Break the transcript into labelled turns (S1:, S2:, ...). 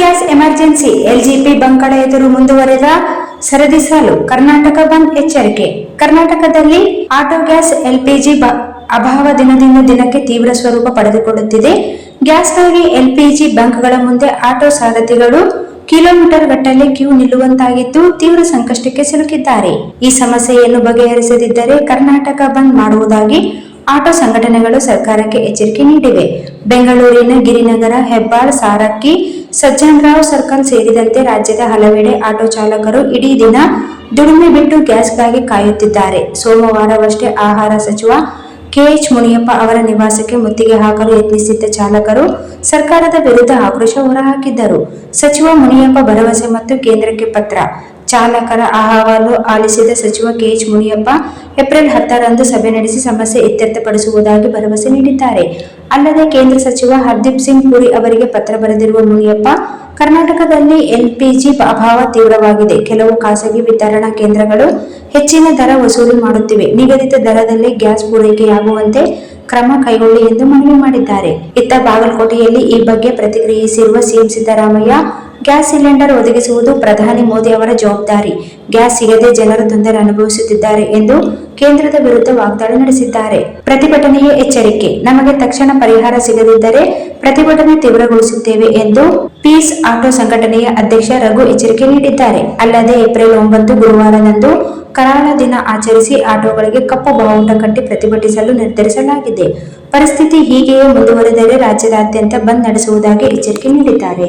S1: Gas emergency LJP ಬಂಕ್ಗಳ ಎದುರು ಮುಂದುವರೆದ ಸರದಿ ಸಾಲು. ಕರ್ನಾಟಕ ಬಂದ್ ಎಚ್ಚರಿಕೆ. ಕರ್ನಾಟಕದಲ್ಲಿ ಆಟೋ ಗ್ಯಾಸ್ ಎಲ್ಪಿಜಿ ಅಭಾವ ದಿನದಿಂದ ದಿನಕ್ಕೆ ತೀವ್ರ ಸ್ವರೂಪ ಪಡೆದುಕೊಳ್ಳುತ್ತಿದೆ. ಗ್ಯಾಸ್ಗಾಗಿ ಎಲ್ಪಿಜಿ ಬಂಕ್ಗಳ ಮುಂದೆ ಆಟೋ ಸಾರಥಿಗಳು ಕಿಲೋಮೀಟರ್ ಗಟ್ಟಲೆ ಕ್ಯೂ ನಿಲ್ಲುವಂತಾಗಿದ್ದು ತೀವ್ರ ಸಂಕಷ್ಟಕ್ಕೆ ಸಿಲುಕಿದ್ದಾರೆ. ಈ ಸಮಸ್ಯೆಯನ್ನು ಬಗೆಹರಿಸದಿದ್ದರೆ ಕರ್ನಾಟಕ ಬಂದ್ ಮಾಡುವುದಾಗಿ ಆಟೋ ಸಂಘಟನೆಗಳು ಸರ್ಕಾರಕ್ಕೆ ಎಚ್ಚರಿಕೆ ನೀಡಿವೆ. ಬೆಂಗಳೂರಿನ ಗಿರಿನಗರ, ಹೆಬ್ಬಾಳ್, ಸಾರಕ್ಕಿ, ಸಜ್ಜನರಾವ್ ಸರ್ಕಲ್ ಸೇರಿದಂತೆ ರಾಜ್ಯದ ಹಲವೆಡೆ ಆಟೋ ಚಾಲಕರು ಇಡೀ ದಿನ ದುಡಿಮೆ ಬಿಟ್ಟು ಗ್ಯಾಸ್ಗಾಗಿ ಕಾಯುತ್ತಿದ್ದಾರೆ. ಸೋಮವಾರವಷ್ಟೇ ಆಹಾರ ಸಚಿವ ಕೆಎಚ್ ಮುನಿಯಪ್ಪ ಅವರ ನಿವಾಸಕ್ಕೆ ಮುತ್ತಿಗೆ ಹಾಕಲು ಯತ್ನಿಸಿದ್ದ ಚಾಲಕರು ಸರ್ಕಾರದ ವಿರುದ್ಧ ಆಕ್ರೋಶ ಹೊರಹಾಕಿದ್ದರು. ಸಚಿವ ಮುನಿಯಪ್ಪ ಭರವಸೆ ಮತ್ತು ಕೇಂದ್ರಕ್ಕೆ ಪತ್ರ. ಚಾಲಕರ ಅಹವಾಲು ಆಲಿಸಿದ ಸಚಿವ ಕೆಎಚ್ ಮುನಿಯಪ್ಪ ಏಪ್ರಿಲ್ 10ರಂದು ಸಭೆ ನಡೆಸಿ ಸಮಸ್ಯೆ ಇತ್ಯರ್ಥಪಡಿಸುವುದಾಗಿ ಭರವಸೆ ನೀಡಿದ್ದಾರೆ. ಅಲ್ಲದೆ ಕೇಂದ್ರ ಸಚಿವ ಹರ್ದೀಪ್ ಸಿಂಗ್ ಪುರಿ ಅವರಿಗೆ ಪತ್ರ ಬರೆದಿರುವ ಮುನಿಯಪ್ಪ, ಕರ್ನಾಟಕದಲ್ಲಿ ಎಲ್ಪಿಜಿ ಅಭಾವ ತೀವ್ರವಾಗಿದೆ. ಕೆಲವು ಖಾಸಗಿ ವಿತರಣಾ ಕೇಂದ್ರಗಳು ಹೆಚ್ಚಿನ ದರ ವಸೂಲಿ ಮಾಡುತ್ತಿವೆ. ನಿಗದಿತ ದರದಲ್ಲಿ ಗ್ಯಾಸ್ ಪೂರೈಕೆಯಾಗುವಂತೆ ಕ್ರಮ ಕೈಗೊಳ್ಳಿ ಎಂದು ಮನವಿ ಮಾಡಿದ್ದಾರೆ. ಇತ್ತ ಬಾಗಲಕೋಟೆಯಲ್ಲಿ ಈ ಬಗ್ಗೆ ಪ್ರತಿಕ್ರಿಯಿಸಿರುವ ಸಿಎಂ ಸಿದ್ದರಾಮಯ್ಯ, ಗ್ಯಾಸ್ ಸಿಲಿಂಡರ್ ಒದಗಿಸುವುದು ಪ್ರಧಾನಿ ಮೋದಿ ಅವರ ಜವಾಬ್ದಾರಿ. ಗ್ಯಾಸ್ ಸಿಗದೆ ಜನರು ತೊಂದರೆ ಅನುಭವಿಸುತ್ತಿದ್ದಾರೆ ಎಂದು ಕೇಂದ್ರದ ವಿರುದ್ಧ ವಾಗ್ದಾಳಿ ನಡೆಸಿದ್ದಾರೆ. ಪ್ರತಿಭಟನೆಯ ಎಚ್ಚರಿಕೆ. ನಮಗೆ ತಕ್ಷಣ ಪರಿಹಾರ ಸಿಗದಿದ್ದರೆ ಪ್ರತಿಭಟನೆ ತೀವ್ರಗೊಳಿಸುತ್ತೇವೆ ಎಂದು ಪೀಸ್ ಆಟೋ ಸಂಘಟನೆಯ ಅಧ್ಯಕ್ಷ ರಘು ಎಚ್ಚರಿಕೆ ನೀಡಿದ್ದಾರೆ. ಅಲ್ಲದೆ ಏಪ್ರಿಲ್ 9 ಗುರುವಾರದಂದು ಕರಾಳ ದಿನ ಆಚರಿಸಿ ಆಟೋಗಳಿಗೆ ಕಪ್ಪು ಬಾವುಟ ಕಟ್ಟಿ ಪ್ರತಿಭಟಿಸಲು ನಿರ್ಧರಿಸಲಾಗಿದೆ. ಪರಿಸ್ಥಿತಿ ಹೀಗೆಯೇ ಮುಂದುವರೆದರೆ ರಾಜ್ಯದಾದ್ಯಂತ ಬಂದ್ ನಡೆಸುವುದಾಗಿ ಎಚ್ಚರಿಕೆ ನೀಡಿದ್ದಾರೆ.